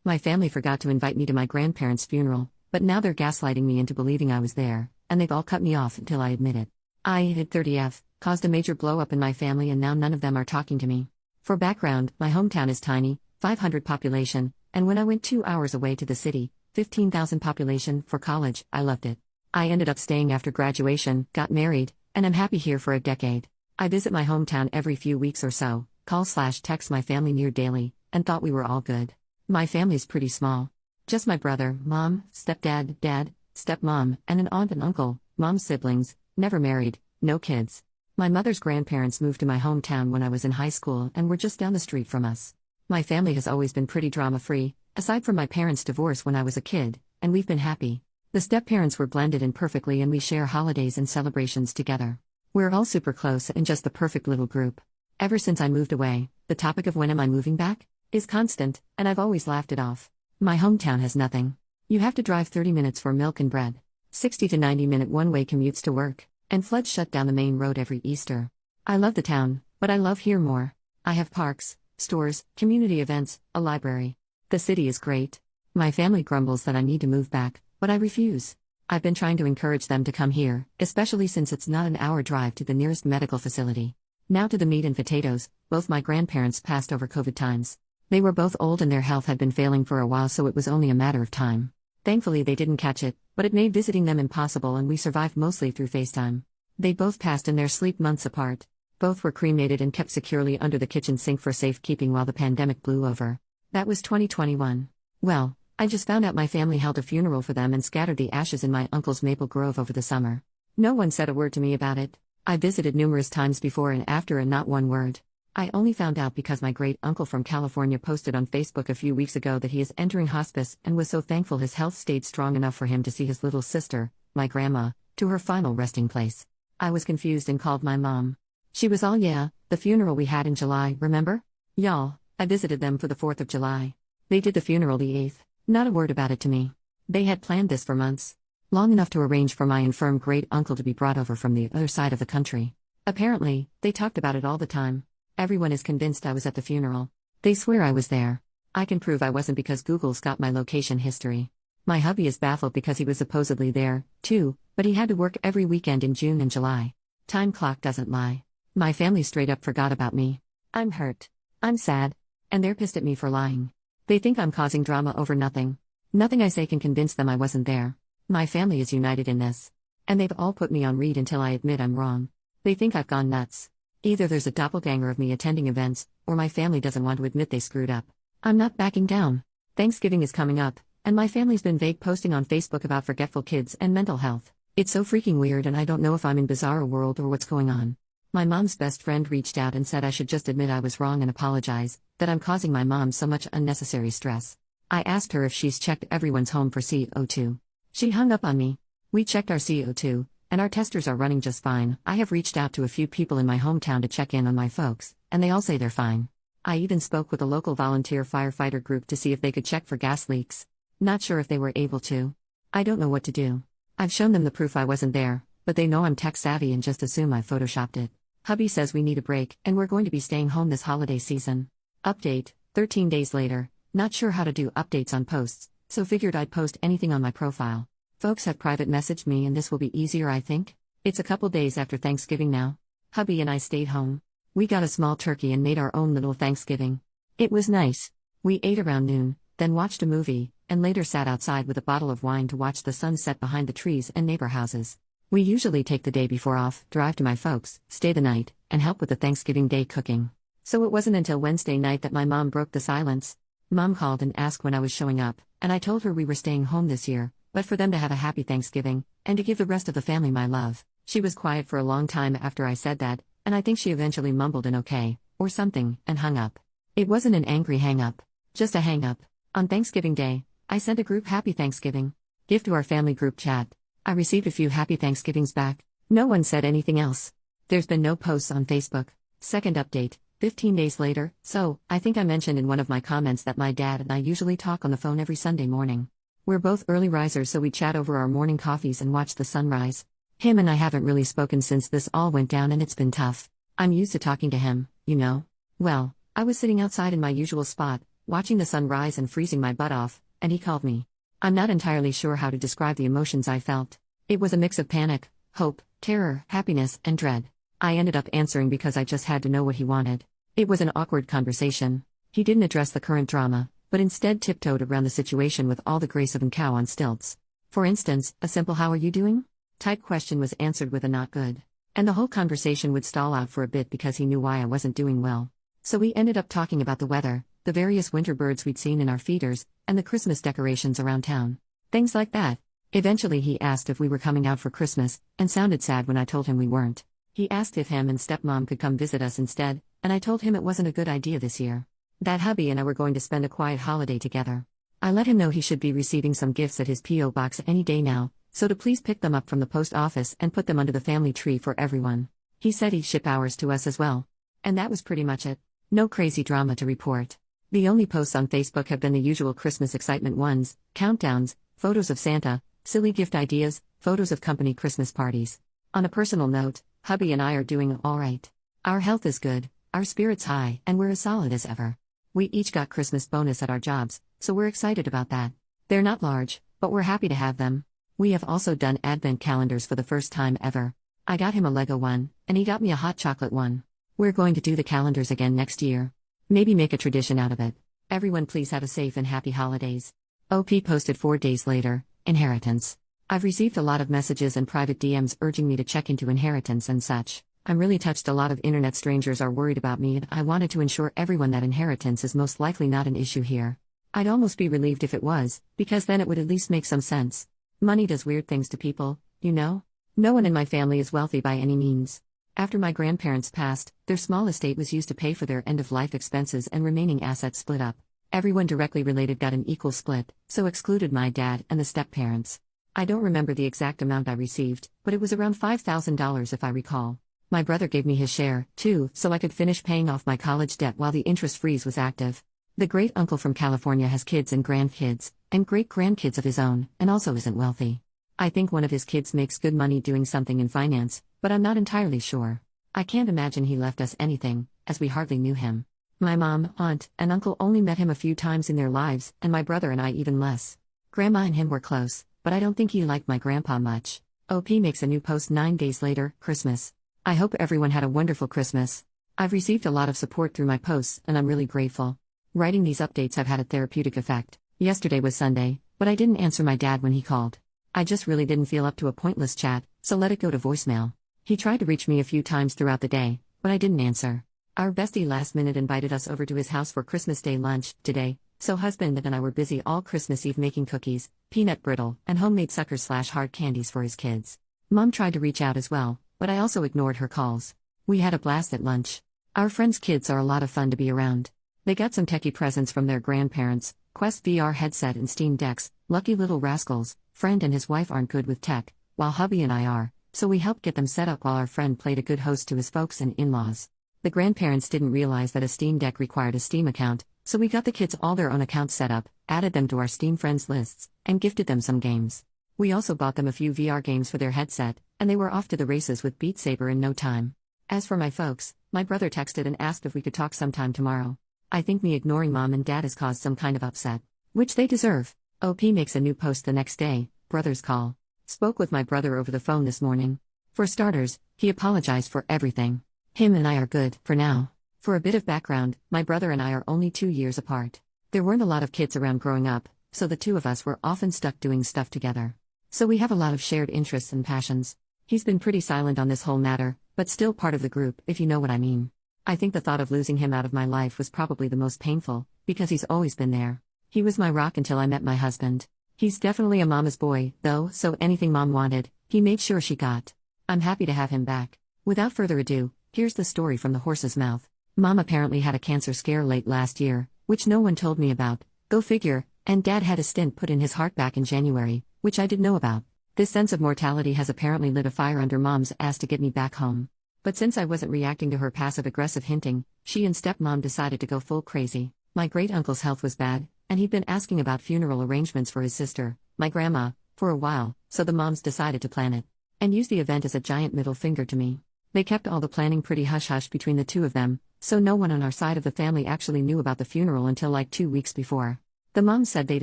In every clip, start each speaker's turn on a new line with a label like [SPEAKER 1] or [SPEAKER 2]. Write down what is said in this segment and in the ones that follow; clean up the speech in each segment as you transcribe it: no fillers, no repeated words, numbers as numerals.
[SPEAKER 1] My family forgot to invite me to my grandparents' funeral, but now they're gaslighting me into believing I was there, and they've all cut me off until I admit it. I hit 30F, caused a major blow up in my family, and now none of them are talking to me. For background, my hometown is tiny, 500 population, and when I went 2 hours away to the city, 15,000 population, for college, I loved it. I ended up staying after graduation, got married, and I'm happy here for a decade. I visit my hometown every few weeks or so, call/text my family near daily, and thought we were all good. My family's pretty small. Just my brother, mom, stepdad, dad, stepmom, and an aunt and uncle, mom's siblings, never married, no kids. My mother's grandparents moved to my hometown when I was in high school and were just down the street from us. My family has always been pretty drama-free, aside from my parents' divorce when I was a kid, and we've been happy. The step-parents were blended in perfectly and we share holidays and celebrations together. We're all super close and just the perfect little group. Ever since I moved away, the topic of when am I moving back is constant, and I've always laughed it off. My hometown has nothing. You have to drive 30 minutes for milk and bread, 60 to 90-minute one-way commutes to work, and floods shut down the main road every Easter. I love the town, but I love here more. I have parks, stores, community events, a library. The city is great. My family grumbles that I need to move back, but I refuse. I've been trying to encourage them to come here, especially since it's not an hour drive to the nearest medical facility. Now to the meat and potatoes. Both my grandparents passed over COVID times. They were both old and their health had been failing for a while, so it was only a matter of time. Thankfully they didn't catch it, but it made visiting them impossible and we survived mostly through FaceTime. They both passed in their sleep months apart. Both were cremated and kept securely under the kitchen sink for safekeeping while the pandemic blew over. That was 2021. Well, I just found out my family held a funeral for them and scattered the ashes in my uncle's maple grove over the summer. No one said a word to me about it. I visited numerous times before and after and not one word. I only found out because my great-uncle from California posted on Facebook a few weeks ago that he is entering hospice and was so thankful his health stayed strong enough for him to see his little sister, my grandma, to her final resting place. I was confused and called my mom. She was all yeah, the funeral we had in July, remember? Y'all, I visited them for the 4th of July. They did the funeral the 8th, not a word about it to me. They had planned this for months. Long enough to arrange for my infirm great-uncle to be brought over from the other side of the country. Apparently, they talked about it all the time. Everyone is convinced I was at the funeral. They swear I was there. I can prove I wasn't because Google's got my location history. My hubby is baffled because he was supposedly there, too, but he had to work every weekend in June and July. Time clock doesn't lie. My family straight up forgot about me. I'm hurt. I'm sad. And they're pissed at me for lying. They think I'm causing drama over nothing. Nothing I say can convince them I wasn't there. My family is united in this. And they've all put me on read until I admit I'm wrong. They think I've gone nuts. Either there's a doppelganger of me attending events, or my family doesn't want to admit they screwed up. I'm not backing down. Thanksgiving is coming up, and my family's been vague posting on Facebook about forgetful kids and mental health. It's so freaking weird and I don't know if I'm in bizarro world or what's going on. My mom's best friend reached out and said I should just admit I was wrong and apologize, that I'm causing my mom so much unnecessary stress. I asked her if she's checked everyone's home for CO2. She hung up on me. We checked our CO2, and our testers are running just fine. I have reached out to a few people in my hometown to check in on my folks, and they all say they're fine. I even spoke with a local volunteer firefighter group to see if they could check for gas leaks. Not sure if they were able to. I don't know what to do. I've shown them the proof I wasn't there, but they know I'm tech savvy and just assume I photoshopped it. Hubby says we need a break, and we're going to be staying home this holiday season. Update, 13 days later. Not sure how to do updates on posts, so figured I'd post anything on my profile. Folks have private messaged me and this will be easier, I think. It's a couple days after Thanksgiving now. Hubby and I stayed home. We got a small turkey and made our own little Thanksgiving. It was nice. We ate around noon, then watched a movie, and later sat outside with a bottle of wine to watch the sun set behind the trees and neighbor houses. We usually take the day before off, drive to my folks, stay the night, and help with the Thanksgiving Day cooking. So it wasn't until Wednesday night that my mom broke the silence. Mom called and asked when I was showing up, and I told her we were staying home this year, but for them to have a happy Thanksgiving, and to give the rest of the family my love. She was quiet for a long time after I said that, and I think she eventually mumbled an okay, or something, and hung up. It wasn't an angry hang-up, just a hang-up. On Thanksgiving Day, I sent a group Happy Thanksgiving gift to our family group chat. I received a few Happy Thanksgivings back. No one said anything else. There's been no posts on Facebook. Second update, 15 days later. So, I think I mentioned in one of my comments that my dad and I usually talk on the phone every Sunday morning. We're both early risers, so we chat over our morning coffees and watch the sunrise. Him and I haven't really spoken since this all went down and it's been tough. I'm used to talking to him, you know. Well, I was sitting outside in my usual spot, watching the sun rise and freezing my butt off, and he called me. I'm not entirely sure how to describe the emotions I felt. It was a mix of panic, hope, terror, happiness, and dread. I ended up answering because I just had to know what he wanted. It was an awkward conversation. He didn't address the current drama, but instead tiptoed around the situation with all the grace of a cow on stilts. For instance, a simple "how are you doing?" type question was answered with a "not good." And the whole conversation would stall out for a bit because he knew why I wasn't doing well. So we ended up talking about the weather, the various winter birds we'd seen in our feeders, and the Christmas decorations around town. Things like that. Eventually he asked if we were coming out for Christmas, and sounded sad when I told him we weren't. He asked if him and stepmom could come visit us instead, and I told him it wasn't a good idea this year. That hubby and I were going to spend a quiet holiday together. I let him know he should be receiving some gifts at his P.O. box any day now, so to please pick them up from the post office and put them under the family tree for everyone. He said he'd ship ours to us as well. And that was pretty much it. No crazy drama to report. The only posts on Facebook have been the usual Christmas excitement ones, countdowns, photos of Santa, silly gift ideas, photos of company Christmas parties. On a personal note, hubby and I are doing all right. Our health is good, our spirits high, and we're as solid as ever. We each got Christmas bonus at our jobs, so we're excited about that. They're not large, but we're happy to have them. We have also done advent calendars for the first time ever. I got him a Lego one, and he got me a hot chocolate one. We're going to do the calendars again next year. Maybe make a tradition out of it. Everyone please have a safe and happy holidays. OP posted 4 days later, inheritance. I've received a lot of messages and private DMs urging me to check into inheritance and such. I'm really touched. A lot of internet strangers are worried about me, and I wanted to ensure everyone that inheritance is most likely not an issue here. I'd almost be relieved if it was, because then it would at least make some sense. Money does weird things to people, you know? No one in my family is wealthy by any means. After my grandparents passed, their small estate was used to pay for their end-of-life expenses and remaining assets split up. Everyone directly related got an equal split, so excluded my dad and the step-parents. I don't remember the exact amount I received, but it was around $5,000 if I recall. My brother gave me his share, too, so I could finish paying off my college debt while the interest freeze was active. The great-uncle from California has kids and grandkids, and great-grandkids of his own, and also isn't wealthy. I think one of his kids makes good money doing something in finance, but I'm not entirely sure. I can't imagine he left us anything, as we hardly knew him. My mom, aunt, and uncle only met him a few times in their lives, and my brother and I even less. Grandma and him were close, but I don't think he liked my grandpa much. OP makes a new post 9 days later, Christmas. I hope everyone had a wonderful Christmas. I've received a lot of support through my posts, and I'm really grateful. Writing these updates have had a therapeutic effect. Yesterday was Sunday, but I didn't answer my dad when he called. I just really didn't feel up to a pointless chat, so let it go to voicemail. He tried to reach me a few times throughout the day, but I didn't answer. Our bestie last minute invited us over to his house for Christmas Day lunch today, so husband and I were busy all Christmas Eve making cookies, peanut brittle, and homemade suckers/hard candies for his kids. Mom tried to reach out as well, but I also ignored her calls. We had a blast at lunch. Our friends' kids are a lot of fun to be around. They got some techie presents from their grandparents, Quest VR headset and Steam decks. Lucky little rascals. Friend and his wife aren't good with tech, while hubby and I are, so we helped get them set up while our friend played a good host to his folks and in-laws. The grandparents didn't realize that a Steam Deck required a Steam account, so we got the kids all their own accounts set up, added them to our Steam friends lists, and gifted them some games. We also bought them a few VR games for their headset, and they were off to the races with Beat Saber in no time. As for my folks, my brother texted and asked if we could talk sometime tomorrow. I think me ignoring mom and dad has caused some kind of upset, which they deserve. OP makes a new post the next day, brother's call. Spoke with my brother over the phone this morning. For starters, he apologized for everything. Him and I are good, for now. For a bit of background, my brother and I are only 2 years apart. There weren't a lot of kids around growing up, so the two of us were often stuck doing stuff together. So we have a lot of shared interests and passions. He's been pretty silent on this whole matter, but still part of the group, if you know what I mean. I think the thought of losing him out of my life was probably the most painful, because he's always been there. He was my rock until I met my husband. He's definitely a mama's boy, though, so anything mom wanted, he made sure she got. I'm happy to have him back. Without further ado, here's the story from the horse's mouth. Mom apparently had a cancer scare late last year, which no one told me about, go figure, and dad had a stent put in his heart back in January, which I didn't know about. This sense of mortality has apparently lit a fire under mom's ass to get me back home. But since I wasn't reacting to her passive-aggressive hinting, she and stepmom decided to go full crazy. My great-uncle's health was bad, and he'd been asking about funeral arrangements for his sister, my grandma, for a while, so the moms decided to plan it. And use the event as a giant middle finger to me. They kept all the planning pretty hush-hush between the two of them, So no one on our side of the family actually knew about the funeral until like 2 weeks before. The moms said they'd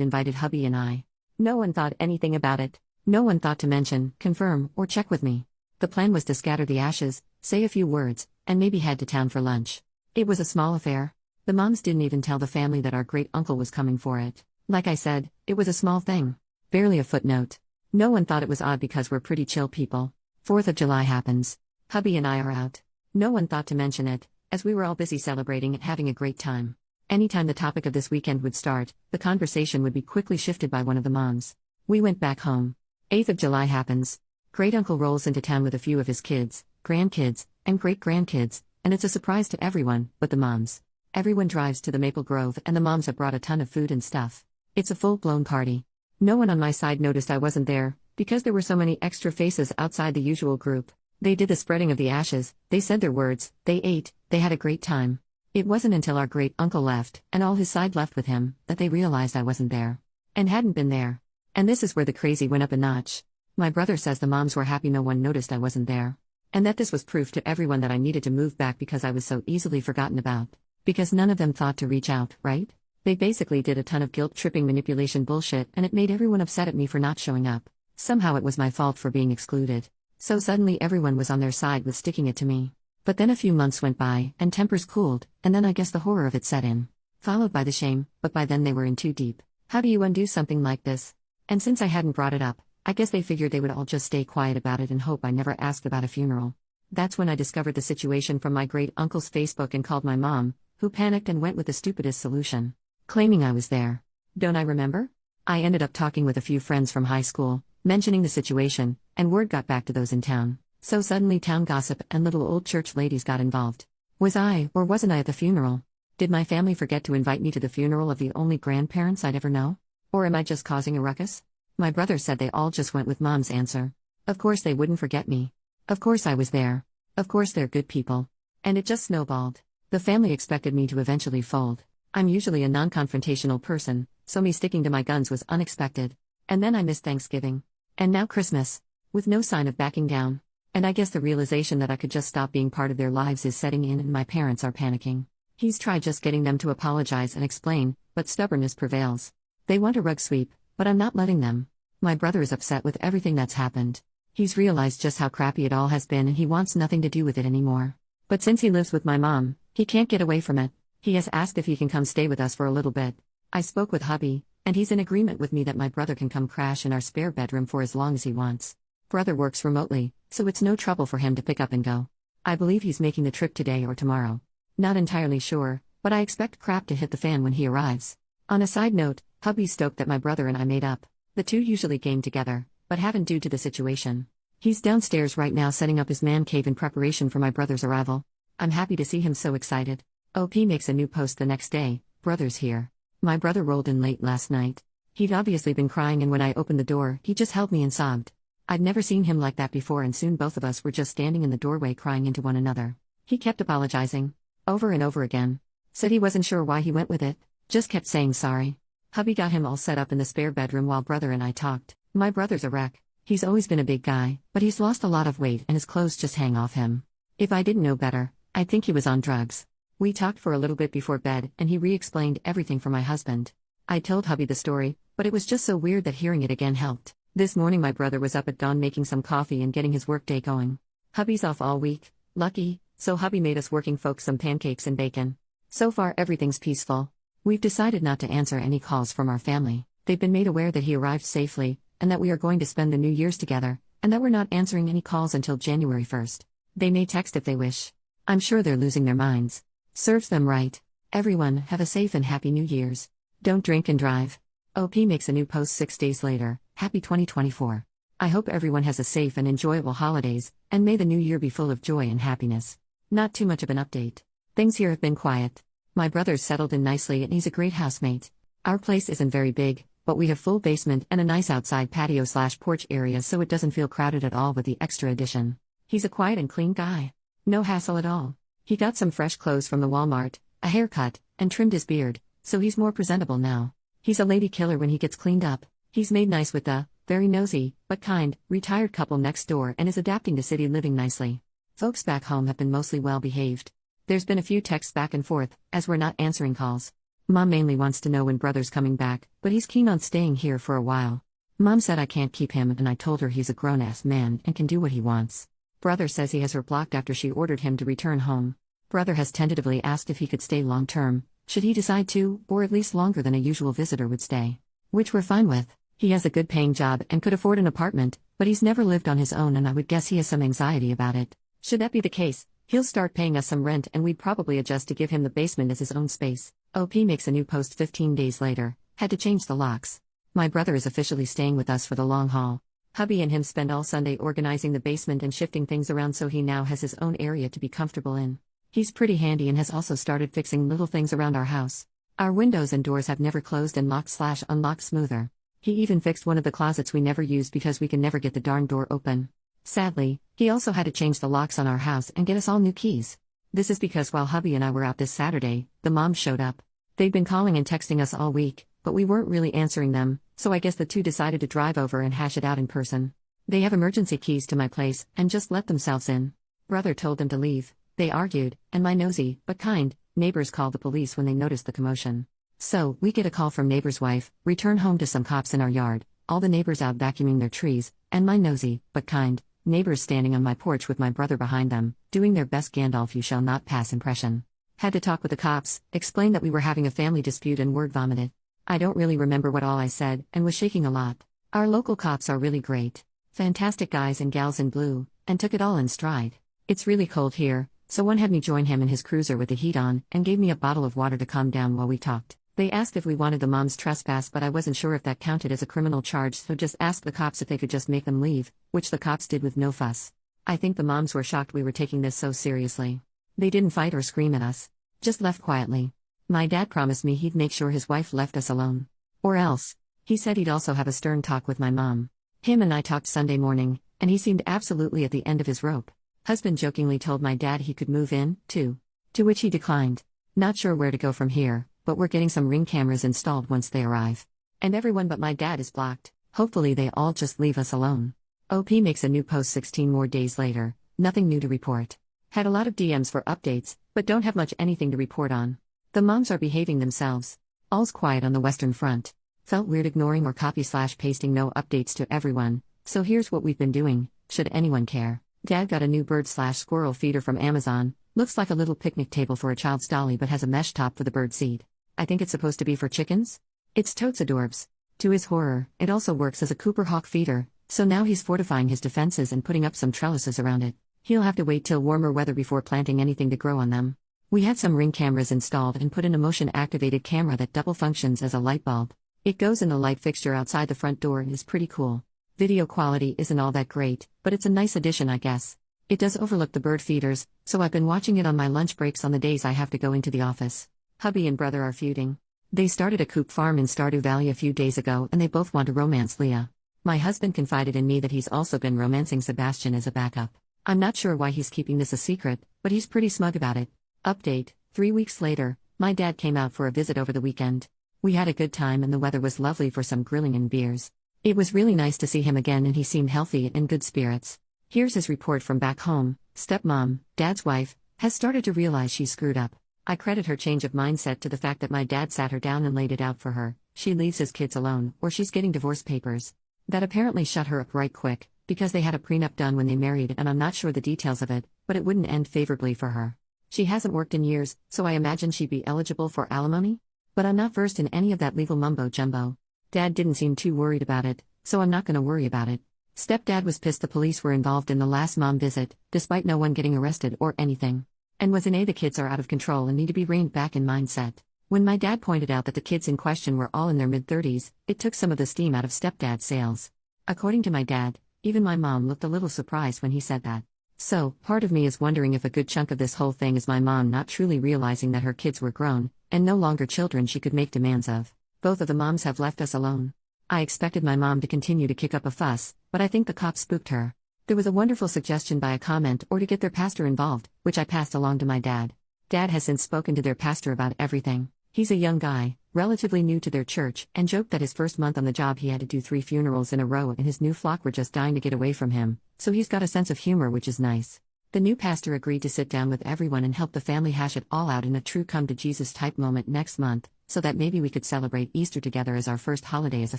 [SPEAKER 1] invited hubby and I. No one thought anything about it. No one thought to mention, confirm, or check with me. The plan was to scatter the ashes, say a few words, and maybe head to town for lunch. It was a small affair. The moms didn't even tell the family that our great uncle was coming for it. Like I said, it was a small thing. Barely a footnote. No one thought it was odd because we're pretty chill people. 4th of July happens. Hubby and I are out. No one thought to mention it, as we were all busy celebrating and having a great time. Anytime the topic of this weekend would start, the conversation would be quickly shifted by one of the moms. We went back home. 8th of July happens. Great uncle rolls into town with a few of his kids, grandkids, and great-grandkids, and it's a surprise to everyone, but the moms. Everyone drives to the Maple Grove and the moms have brought a ton of food and stuff. It's a full-blown party. No one on my side noticed I wasn't there, because there were so many extra faces outside the usual group. They did the spreading of the ashes, they said their words, they ate, they had a great time. It wasn't until our great uncle left, and all his side left with him, that they realized I wasn't there. And hadn't been there. And this is where the crazy went up a notch. My brother says the moms were happy no one noticed I wasn't there. And that this was proof to everyone that I needed to move back because I was so easily forgotten about. Because none of them thought to reach out, right? They basically did a ton of guilt-tripping manipulation bullshit and it made everyone upset at me for not showing up. Somehow it was my fault for being excluded. So suddenly everyone was on their side with sticking it to me. But then a few months went by, and tempers cooled, and then I guess the horror of it set in. Followed by the shame, but by then they were in too deep. How do you undo something like this? And since I hadn't brought it up, I guess they figured they would all just stay quiet about it and hope I never asked about a funeral. That's when I discovered the situation from my great uncle's Facebook and called my mom, who panicked and went with the stupidest solution. Claiming I was there. Don't I remember? I ended up talking with a few friends from high school, mentioning the situation, and word got back to those in town. So suddenly town gossip and little old church ladies got involved. Was I, or wasn't I at the funeral? Did my family forget to invite me to the funeral of the only grandparents I'd ever know? Or am I just causing a ruckus? My brother said they all just went with mom's answer. Of course they wouldn't forget me. Of course I was there. Of course they're good people. And it just snowballed. The family expected me to eventually fold. I'm usually a non-confrontational person, so me sticking to my guns was unexpected. And then I missed Thanksgiving. And now Christmas. With no sign of backing down. And I guess the realization that I could just stop being part of their lives is setting in and my parents are panicking. He's tried just getting them to apologize and explain, but stubbornness prevails. They want a rug sweep, but I'm not letting them. My brother is upset with everything that's happened. He's realized just how crappy it all has been and he wants nothing to do with it anymore. But since he lives with my mom, he can't get away from it. He has asked if he can come stay with us for a little bit. I spoke with hubby, and he's in agreement with me that my brother can come crash in our spare bedroom for as long as he wants. Brother works remotely, so it's no trouble for him to pick up and go. I believe he's making the trip today or tomorrow. Not entirely sure, but I expect crap to hit the fan when he arrives. On a side note, hubby's stoked that my brother and I made up. The two usually game together, but haven't due to the situation. He's downstairs right now setting up his man cave in preparation for my brother's arrival. I'm happy to see him so excited. OP makes a new post the next day, brother's here. My brother rolled in late last night. He'd obviously been crying and when I opened the door, he just held me and sobbed. I'd never seen him like that before and soon both of us were just standing in the doorway crying into one another. He kept apologizing. Over and over again. Said he wasn't sure why he went with it. Just kept saying sorry. Hubby got him all set up in the spare bedroom while brother and I talked. My brother's a wreck. He's always been a big guy, but he's lost a lot of weight and his clothes just hang off him. If I didn't know better, I'd think he was on drugs. We talked for a little bit before bed and he re-explained everything for my husband. I told hubby the story, but it was just so weird that hearing it again helped. This morning my brother was up at dawn making some coffee and getting his workday going. Hubby's off all week, lucky, so hubby made us working folks some pancakes and bacon. So far everything's peaceful. We've decided not to answer any calls from our family. They've been made aware that he arrived safely, and that we are going to spend the New Year's together, and that we're not answering any calls until January 1st. They may text if they wish. I'm sure they're losing their minds. Serves them right. Everyone, have a safe and happy New Year's. Don't drink and drive. OP makes a new post 6 days later. Happy 2024. I hope everyone has a safe and enjoyable holidays, and may the new year be full of joy and happiness. Not too much of an update. Things here have been quiet. My brother's settled in nicely and he's a great housemate. Our place isn't very big, but we have full basement and a nice outside patio/porch area so it doesn't feel crowded at all with the extra addition. He's a quiet and clean guy. No hassle at all. He got some fresh clothes from the Walmart, a haircut, and trimmed his beard, so he's more presentable now. He's a lady killer when he gets cleaned up. He's made nice with the, very nosy, but kind, retired couple next door and is adapting to city living nicely. Folks back home have been mostly well behaved. There's been a few texts back and forth, as we're not answering calls. Mom mainly wants to know when brother's coming back, but he's keen on staying here for a while. Mom said I can't keep him, and I told her he's a grown-ass man and can do what he wants. Brother says he has her blocked after she ordered him to return home. Brother has tentatively asked if he could stay long-term, should he decide to, or at least longer than a usual visitor would stay. Which we're fine with. He has a good-paying job and could afford an apartment, but he's never lived on his own, and I would guess he has some anxiety about it. Should that be the case, he'll start paying us some rent, and we'd probably adjust to give him the basement as his own space. OP makes a new post 15 days later, had to change the locks. My brother is officially staying with us for the long haul. Hubby and him spend all Sunday organizing the basement and shifting things around, so he now has his own area to be comfortable in. He's pretty handy and has also started fixing little things around our house. Our windows and doors have never closed and locked/unlocked smoother. He even fixed one of the closets we never used because we can never get the darn door open. Sadly, he also had to change the locks on our house and get us all new keys. This is because while hubby and I were out this Saturday, the moms showed up. They'd been calling and texting us all week, but we weren't really answering them, so I guess the two decided to drive over and hash it out in person. They have emergency keys to my place and just let themselves in. Brother told them to leave. They argued, and my nosy, but kind, neighbors called the police when they noticed the commotion. So, we get a call from neighbor's wife, return home to some cops in our yard, all the neighbors out vacuuming their trees, and my nosy, but kind, neighbors standing on my porch with my brother behind them, doing their best Gandalf you shall not pass impression. Had to talk with the cops, explain that we were having a family dispute, and word vomited. I don't really remember what all I said, and was shaking a lot. Our local cops are really great. Fantastic guys and gals in blue, and took it all in stride. It's really cold here, so one had me join him in his cruiser with the heat on, and gave me a bottle of water to calm down while we talked. They asked if we wanted the moms trespass, but I wasn't sure if that counted as a criminal charge, so just asked the cops if they could just make them leave, which the cops did with no fuss. I think the moms were shocked we were taking this so seriously. They didn't fight or scream at us. Just left quietly. My dad promised me he'd make sure his wife left us alone. Or else. He said he'd also have a stern talk with my mom. Him and I talked Sunday morning, and he seemed absolutely at the end of his rope. Husband jokingly told my dad he could move in, too. To which he declined. Not sure where to go from here, but we're getting some Ring cameras installed once they arrive. And everyone but my dad is blocked. Hopefully they all just leave us alone. OP makes a new post 16 more days later, nothing new to report. Had a lot of DMs for updates, but don't have much anything to report on. The moms are behaving themselves. All's quiet on the Western Front. Felt weird ignoring or copy/pasting no updates to everyone, so here's what we've been doing, should anyone care. Dad got a new bird/squirrel feeder from Amazon, looks like a little picnic table for a child's dolly but has a mesh top for the bird seed. I think it's supposed to be for chickens? It's totes adorbs. To his horror, it also works as a Cooper hawk feeder, so now he's fortifying his defenses and putting up some trellises around it. He'll have to wait till warmer weather before planting anything to grow on them. We had some Ring cameras installed and put in a motion-activated camera that double functions as a light bulb. It goes in the light fixture outside the front door and is pretty cool. Video quality isn't all that great, but it's a nice addition, I guess. It does overlook the bird feeders, so I've been watching it on my lunch breaks on the days I have to go into the office. Hubby and brother are feuding. They started a coop farm in Stardew Valley a few days ago and they both want to romance Leah. My husband confided in me that he's also been romancing Sebastian as a backup. I'm not sure why he's keeping this a secret, but he's pretty smug about it. Update, 3 weeks later, my dad came out for a visit over the weekend. We had a good time and the weather was lovely for some grilling and beers. It was really nice to see him again and he seemed healthy and in good spirits. Here's his report from back home. Stepmom, dad's wife, has started to realize she's screwed up. I credit her change of mindset to the fact that my dad sat her down and laid it out for her. She leaves his kids alone, or she's getting divorce papers. That apparently shut her up right quick, because they had a prenup done when they married and I'm not sure the details of it, but it wouldn't end favorably for her. She hasn't worked in years, so I imagine she'd be eligible for alimony? But I'm not versed in any of that legal mumbo-jumbo. Dad didn't seem too worried about it, so I'm not gonna worry about it. Stepdad was pissed the police were involved in the last mom visit, despite no one getting arrested or anything. And was the kids are out of control and need to be reined back in mindset. When my dad pointed out that the kids in question were all in their mid-30s, it took some of the steam out of stepdad's sails. According to my dad, even my mom looked a little surprised when he said that. So, part of me is wondering if a good chunk of this whole thing is my mom not truly realizing that her kids were grown, and no longer children she could make demands of. Both of the moms have left us alone. I expected my mom to continue to kick up a fuss, but I think the cops spooked her. There was a wonderful suggestion by a comment or to get their pastor involved, which I passed along to my dad. Dad has since spoken to their pastor about everything. He's a young guy, relatively new to their church, and joked that his first month on the job he had to do 3 funerals in a row and his new flock were just dying to get away from him, so he's got a sense of humor which is nice. The new pastor agreed to sit down with everyone and help the family hash it all out in a true come to Jesus type moment next month, so that maybe we could celebrate Easter together as our first holiday as a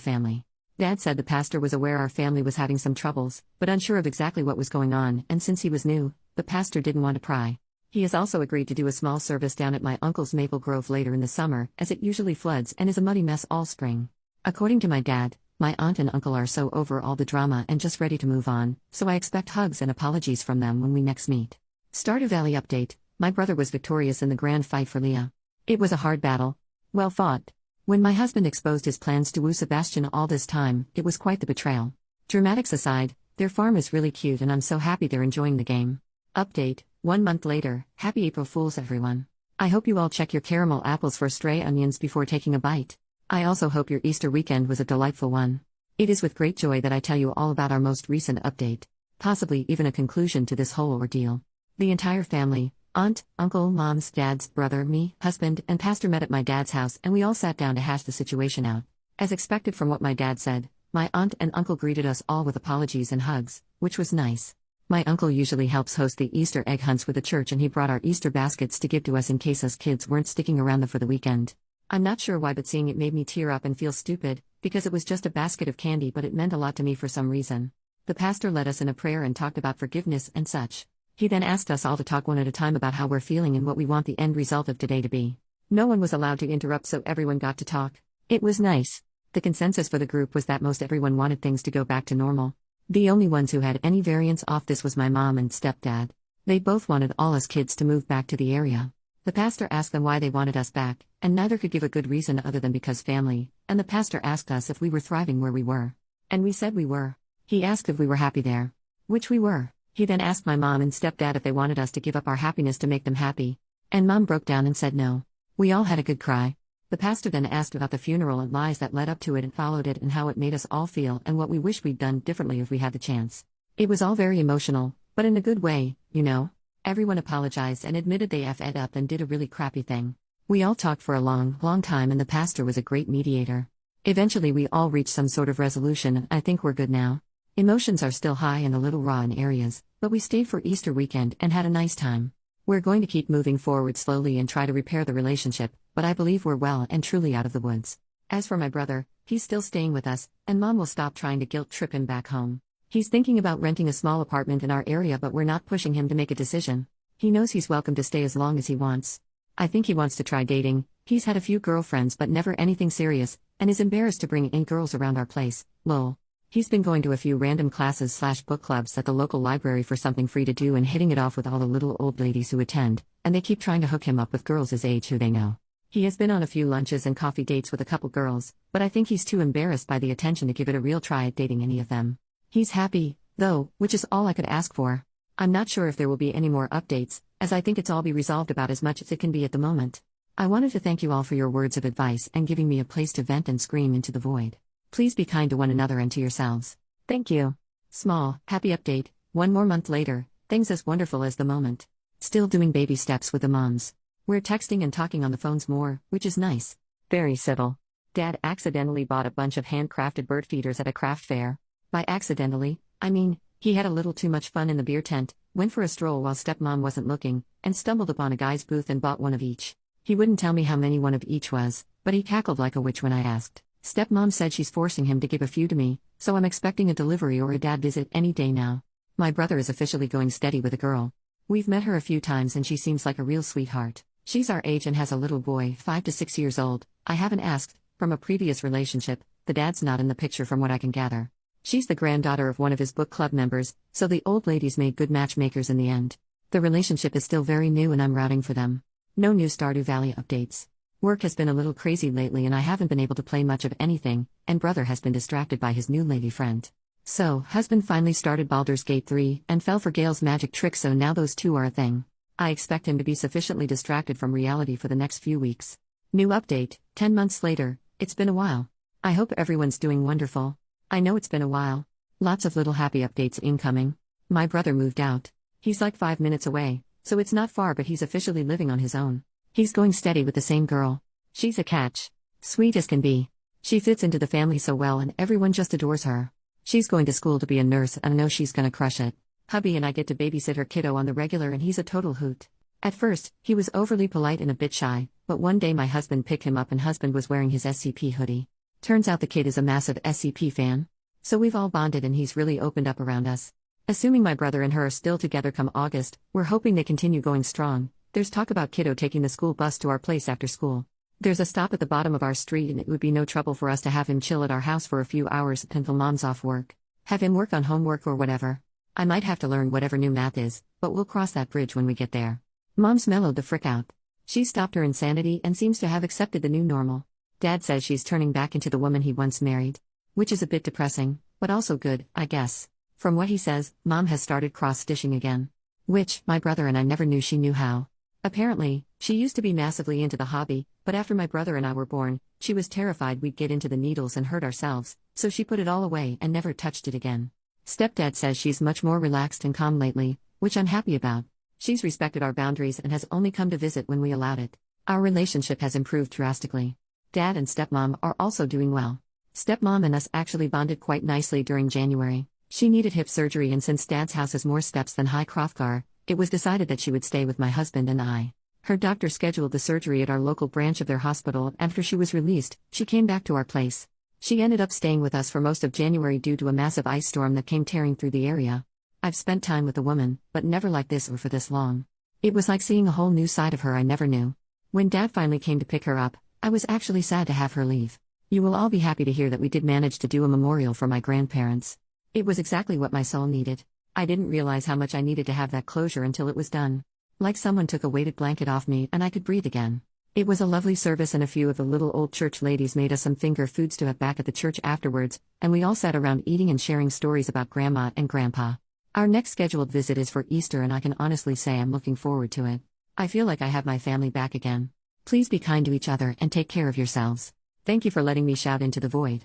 [SPEAKER 1] family. Dad said the pastor was aware our family was having some troubles, but unsure of exactly what was going on, and since he was new, the pastor didn't want to pry. He has also agreed to do a small service down at my uncle's Maple Grove later in the summer, as it usually floods and is a muddy mess all spring. According to my dad, my aunt and uncle are so over all the drama and just ready to move on, so I expect hugs and apologies from them when we next meet. Stardew Valley update: my brother was victorious in the grand fight for Leah. It was a hard battle. Well fought. When my husband exposed his plans to woo Sebastian all this time, it was quite the betrayal. Dramatics aside, their farm is really cute and I'm so happy they're enjoying the game. Update: 1 month later, happy April Fools everyone. I hope you all check your caramel apples for stray onions before taking a bite. I also hope your Easter weekend was a delightful one. It is with great joy that I tell you all about our most recent update, possibly even a conclusion to this whole ordeal. The entire family, aunt, uncle, mom's, dad's, brother, me, husband, and pastor met at my dad's house and we all sat down to hash the situation out. As expected from what my dad said, my aunt and uncle greeted us all with apologies and hugs, which was nice. My uncle usually helps host the Easter egg hunts with the church and he brought our Easter baskets to give to us in case us kids weren't sticking around for the weekend. I'm not sure why, but seeing it made me tear up and feel stupid, because it was just a basket of candy, but it meant a lot to me for some reason. The pastor led us in a prayer and talked about forgiveness and such. He then asked us all to talk one at a time about how we're feeling and what we want the end result of today to be. No one was allowed to interrupt, so everyone got to talk. It was nice. The consensus for the group was that most everyone wanted things to go back to normal. The only ones who had any variance off this was my mom and stepdad. They both wanted all us kids to move back to the area. The pastor asked them why they wanted us back, and neither could give a good reason other than because family, and the pastor asked us if we were thriving where we were. And we said we were. He asked if we were happy there. Which we were. He then asked my mom and stepdad if they wanted us to give up our happiness to make them happy. And mom broke down and said no. We all had a good cry. The pastor then asked about the funeral and lies that led up to it and followed it and how it made us all feel and what we wish we'd done differently if we had the chance. It was all very emotional, but in a good way, you know. Everyone apologized and admitted they effed up and did a really crappy thing. We all talked for a long time and the pastor was a great mediator. Eventually we all reached some sort of resolution and I think we're good now. Emotions are still high and a little raw in areas, but we stayed for Easter weekend and had a nice time. We're going to keep moving forward slowly and try to repair the relationship, but I believe we're well and truly out of the woods. As for my brother, he's still staying with us, and mom will stop trying to guilt trip him back home. He's thinking about renting a small apartment in our area, but we're not pushing him to make a decision. He knows he's welcome to stay as long as he wants. I think he wants to try dating. He's had a few girlfriends but never anything serious, and is embarrassed to bring in girls around our place, lol. He's been going to a few random classes/book clubs at the local library for something free to do and hitting it off with all the little old ladies who attend, and they keep trying to hook him up with girls his age who they know. He has been on a few lunches and coffee dates with a couple girls, but I think he's too embarrassed by the attention to give it a real try at dating any of them. He's happy, though, which is all I could ask for. I'm not sure if there will be any more updates, as I think it's all be resolved about as much as it can be at the moment. I wanted to thank you all for your words of advice and giving me a place to vent and scream into the void. Please be kind to one another and to yourselves. Thank you. Small, happy update: 1 more month later, things as wonderful as the moment. Still doing baby steps with the moms. We're texting and talking on the phones more, which is nice. Very civil. Dad accidentally bought a bunch of handcrafted bird feeders at a craft fair. By accidentally, I mean, he had a little too much fun in the beer tent, went for a stroll while stepmom wasn't looking, and stumbled upon a guy's booth and bought one of each. He wouldn't tell me how many one of each was, but he cackled like a witch when I asked. Stepmom said she's forcing him to give a few to me, so I'm expecting a delivery or a dad visit any day now. My brother is officially going steady with a girl. We've met her a few times and she seems like a real sweetheart. She's our age and has a little boy, 5 to 6 years old. I haven't asked, from a previous relationship, the dad's not in the picture from what I can gather. She's the granddaughter of one of his book club members, so the old ladies made good matchmakers in the end. The relationship is still very new and I'm rooting for them. No new Stardew Valley updates. Work has been a little crazy lately and I haven't been able to play much of anything, and brother has been distracted by his new lady friend. So, husband finally started Baldur's Gate 3 and fell for Gale's magic trick, so now those two are a thing. I expect him to be sufficiently distracted from reality for the next few weeks. New update: 10 months later, it's been a while. I hope everyone's doing wonderful. I know it's been a while. Lots of little happy updates incoming. My brother moved out. He's like 5 minutes away, so it's not far, but he's officially living on his own. He's going steady with the same girl. She's a catch. Sweet as can be. She fits into the family so well and everyone just adores her. She's going to school to be a nurse and I know she's gonna crush it. Hubby and I get to babysit her kiddo on the regular and he's a total hoot. At first, he was overly polite and a bit shy, but one day my husband picked him up and husband was wearing his SCP hoodie. Turns out the kid is a massive SCP fan. So we've all bonded and he's really opened up around us. Assuming my brother and her are still together come August, we're hoping they continue going strong. There's talk about kiddo taking the school bus to our place after school. There's a stop at the bottom of our street and it would be no trouble for us to have him chill at our house for a few hours until mom's off work. Have him work on homework or whatever. I might have to learn whatever new math is, but we'll cross that bridge when we get there. Mom's mellowed the frick out. She's stopped her insanity and seems to have accepted the new normal. Dad says she's turning back into the woman he once married. Which is a bit depressing, but also good, I guess. From what he says, Mom has started cross-stitching again. Which, my brother and I never knew she knew how. Apparently, she used to be massively into the hobby, but after my brother and I were born, she was terrified we'd get into the needles and hurt ourselves, so she put it all away and never touched it again. Stepdad says she's much more relaxed and calm lately, which I'm happy about. She's respected our boundaries and has only come to visit when we allowed it. Our relationship has improved drastically. Dad and stepmom are also doing well. Stepmom and us actually bonded quite nicely during January. She needed hip surgery and since Dad's house has more steps than High Hrothgar, it was decided that she would stay with my husband and I. Her doctor scheduled the surgery at our local branch of their hospital and after she was released, she came back to our place. She ended up staying with us for most of January due to a massive ice storm that came tearing through the area. I've spent time with a woman, but never like this or for this long. It was like seeing a whole new side of her I never knew. When Dad finally came to pick her up, I was actually sad to have her leave. You will all be happy to hear that we did manage to do a memorial for my grandparents. It was exactly what my soul needed. I didn't realize how much I needed to have that closure until it was done. Like someone took a weighted blanket off me and I could breathe again. It was a lovely service and a few of the little old church ladies made us some finger foods to have back at the church afterwards, and we all sat around eating and sharing stories about Grandma and Grandpa. Our next scheduled visit is for Easter and I can honestly say I'm looking forward to it. I feel like I have my family back again. Please be kind to each other and take care of yourselves. Thank you for letting me shout into the void.